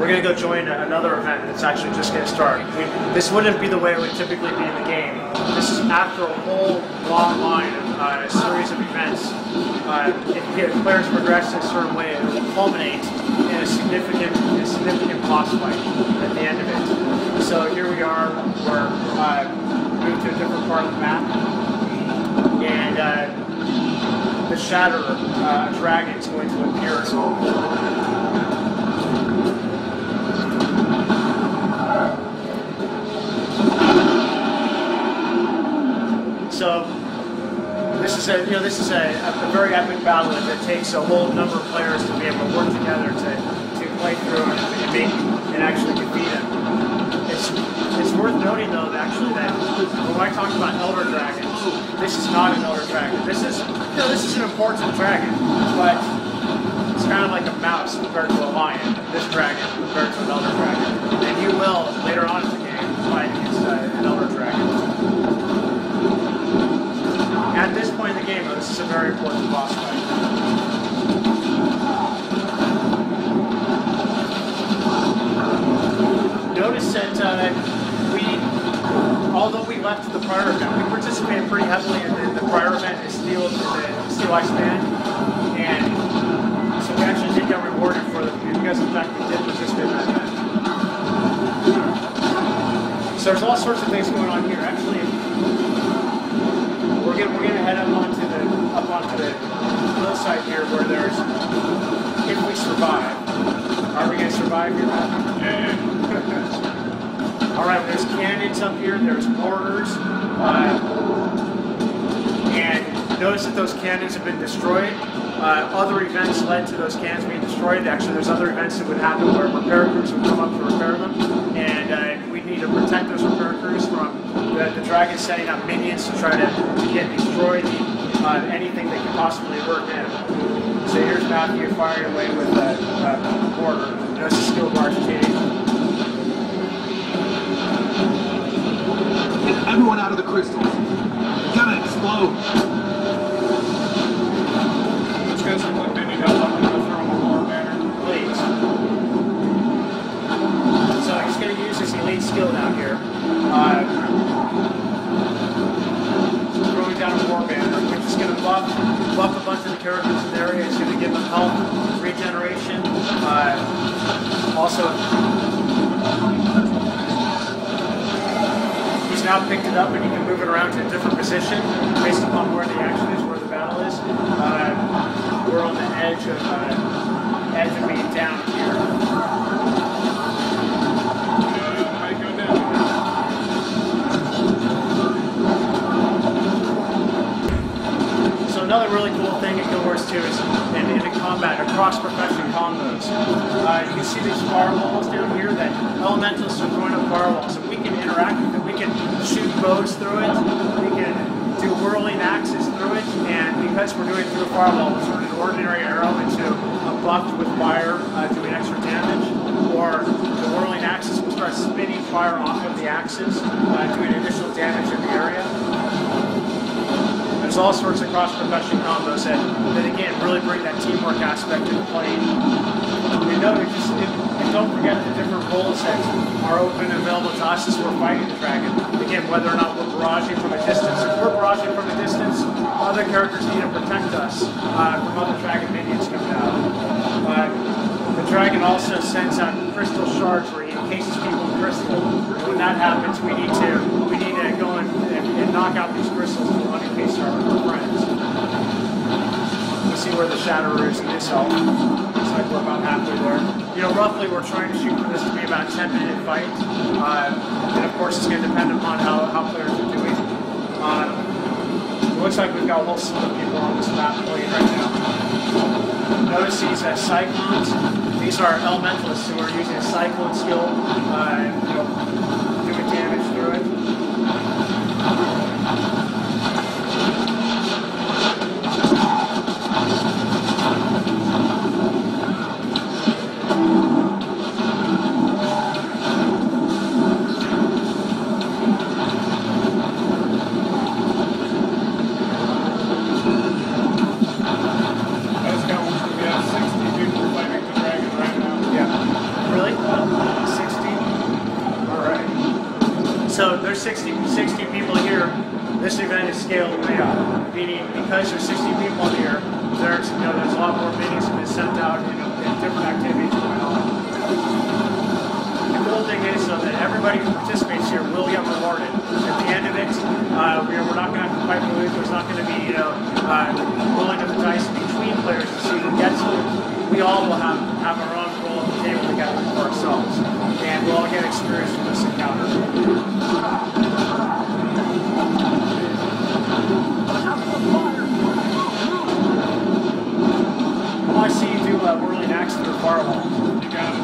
we're going to go join another event that's actually just getting started. This wouldn't be the way it would typically be in the game. This is after a whole long line of a series of events. If players progress in a certain way, it will culminate in a significant boss fight at the end of it. So here we are. We're moved to a different part of the map, and the Shatterer dragon is going to appear. So this is a very epic battle that takes a whole number of players to be able to work together to play through and actually defeat him. It's worth noting though that when I talk about elder dragons, this is not an elder dragon. This is an important dragon, but it's kind of like a mouse compared to a lion. This dragon compared to an elder dragon, and you will later on in the game fight against an elder dragon. At this point in the game, though, this is a very important boss fight. Notice that although we left the prior event, we participated pretty heavily in the prior event in Steel Ice Band, and so we actually did get rewarded for it because in fact we did participate in that event. So there's all sorts of things going on here. Actually, we're gonna head up onto the hillside here where there's, if we survive. Are we gonna survive here, Matt? Yeah. All right, there's cannons up here, there's mortars, and notice that those cannons have been destroyed. Other events led to those cannons being destroyed. Actually, there's other events that would happen where repair crews would come up to repair them, and we'd need to protect those repair crews from the dragon setting up minions to try to get destroyed anything that could possibly hurt him. So here's Matthew firing away with a mortar. Notice the skill bar's changed. Get everyone out of the crystals. It's gonna explode. Those guys look like they need help. I'm gonna throw them a war banner. Please. So he's going to use his elite skill down here. Throwing down a war banner, which is going to buff a bunch of the characters in the area. It's going to give them health, regeneration. Also, he's now picked it up and you can move it around to a different position based upon where the action is, where the battle is. We're on the edge of being down here. Another really cool thing in Guild Wars 2 is in combat, across profession combos. You can see these firewalls down here that elementals are throwing up firewalls, and we can interact with it. We can shoot bows through it, we can do whirling axes through it, and because we're doing it through a firewall, we turn an ordinary arrow into a buffed with fire doing extra damage, or the whirling axes will start spinning fire off of the axes, doing additional damage in the area. There's all sorts of cross-profession combos that again really bring that teamwork aspect into play. And don't forget the different roles that are open and available to us as we're fighting the dragon. Again, whether or not we're barraging from a distance. If we're barraging from a distance, other characters need to protect us from other dragon minions coming out. The dragon also sends out crystal shards where he encases people in crystal. And when that happens, we need to go and knock out these crystals to unencase our friends. You see where the Shatterer is in his health. Looks like we're about halfway there. Roughly we're trying to shoot for this to be about a 10-minute fight. And of course it's going to depend upon how players are doing. It looks like we've got a whole slew of people on this map playing right now. Notice these cyclones. These are elementalists who are using a cyclone skill, doing damage through it. Really? there's 60 people here, this event is scaled way up. Meaning, because there's 60 people here, there's a lot more minis have been sent out and different activities going on. The cool thing is, though, that everybody who participates here will get rewarded. At the end of it, we're not going to have to fight for loot. There's not going to be, rolling of the dice between players to see who gets loot. We all will have our own role at the table together for ourselves, and we'll all get experience from this encounter. I want to see you do whirling axe through a firewall. You got it.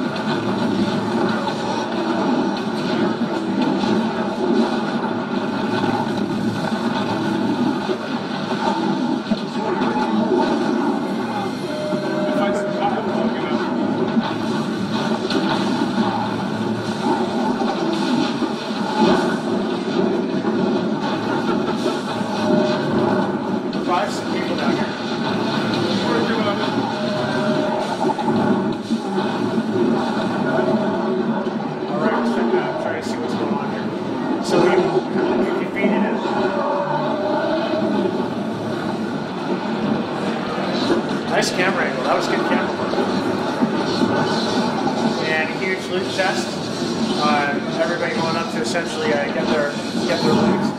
Nice camera angle. That was good camera work. And a huge loot chest. Everybody going up to essentially get their loot.